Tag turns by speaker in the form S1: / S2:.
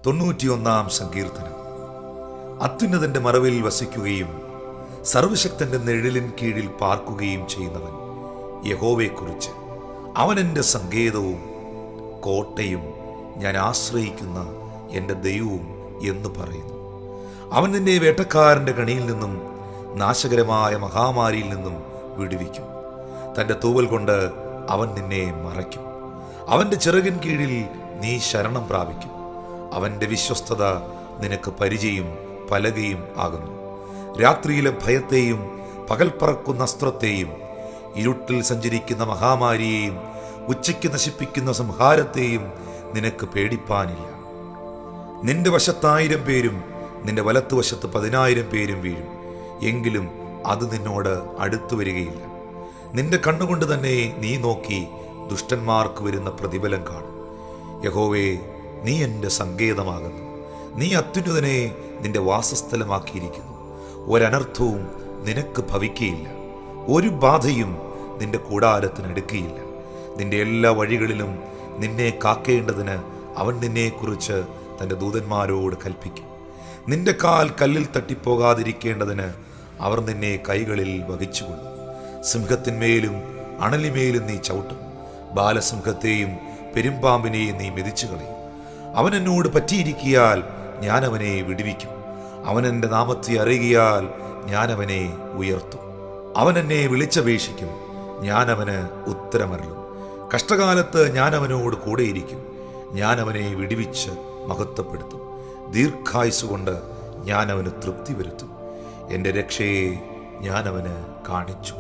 S1: 91 സങ്കീർത്തനം. അത്യുന്നതന്റെ മറവിൽ വസിക്കുകയും സർവശക്തന്റെ നിഴലിൻ കീഴിൽ പാർക്കുകയും ചെയ്യുന്നവൻ യഹോവയെക്കുറിച്ച്, അവൻ എൻ്റെ സങ്കേതവും കോട്ടയും ഞാൻ ആശ്രയിക്കുന്ന എൻ്റെ ദൈവവും എന്ന് പറയുന്നു. അവൻ നിന്നെ വേട്ടക്കാരൻ്റെ കണിയിൽ നിന്നും നാശകരമായ മഹാമാരിയിൽ നിന്നും വിടുവിക്കും. തൻ്റെ തൂവൽ കൊണ്ട് അവൻ നിന്നെ മറയ്ക്കും. അവൻ്റെ ചിറകിൻ കീഴിൽ നീ ശരണം പ്രാപിക്കും. അവൻ്റെ വിശ്വസ്തത നിനക്ക് പരിചയും പലകയും ആകുന്നു. രാത്രിയിലെ ഭയത്തെയും പകൽ പറക്കുന്ന അസ്ത്രത്തെയും ഇരുട്ടിൽ സഞ്ചരിക്കുന്ന മഹാമാരിയെയും ഉച്ചയ്ക്ക് നശിപ്പിക്കുന്ന സംഹാരത്തെയും നിനക്ക് പേടിപ്പാനില്ല. നിന്റെ വശത്ത് 1000 പേരും നിന്റെ വലത്തുവശത്ത് 10,000 പേരും വീഴും, എങ്കിലും അത് നിന്നോട് അടുത്തു വരികയില്ല. നിന്റെ കണ്ണുകൊണ്ട് തന്നെ നീ നോക്കി ദുഷ്ടന്മാർക്ക് വരുന്ന പ്രതിഫലം കാണും. യഹോവേ, നീ എൻ്റെ സങ്കേതമാകുന്നു. നീ അത്യുന്നതനെ നിന്റെ വാസസ്ഥലമാക്കിയിരിക്കുന്നു. ഒരനർത്ഥവും നിനക്ക് ഭവിക്കയില്ല, ഒരു ബാധയും നിന്റെ കൂടാരത്തിനടുക്കുകയില്ല. നിന്റെ എല്ലാ വഴികളിലും നിന്നെ കാക്കേണ്ടതിന് അവൻ നിന്നെക്കുറിച്ച് തൻ്റെ ദൂതന്മാരോട് കൽപ്പിക്കും. നിന്റെ കാൽ കല്ലിൽ തട്ടിപ്പോകാതിരിക്കേണ്ടതിന് അവർ നിന്നെ കൈകളിൽ വഹിച്ചുകൊള്ളും. സിംഹത്തിന്മേലും അണലിമേലും നീ ചവിട്ടും. ബാലസിംഹത്തെയും പെരുമ്പാമ്പിനെയും നീ മെതിച്ചു കളയും. അവൻ എന്നോട് പറ്റിയിരിക്കിയാൽ ഞാൻ അവനെ വിടുവിക്കും. അവൻ എൻ്റെ നാമത്തെ അറിയിയാൽ ഞാൻ അവനെ ഉയർത്തും. അവൻ എന്നെ വിളിച്ചപേക്ഷിക്കും, ഞാൻ അവന് ഉത്തരമരുളും. കഷ്ടകാലത്ത് ഞാൻ അവനോട് കൂടെയിരിക്കും. ഞാൻ അവനെ വിടുവിച്ച് മഹത്വപ്പെടുത്തും. ദീർഘായുസ്സുകൊണ്ട് ഞാൻ അവന് തൃപ്തി വരുത്തും. എൻ്റെ രക്ഷയെ ഞാൻ അവന് കാണിച്ചു.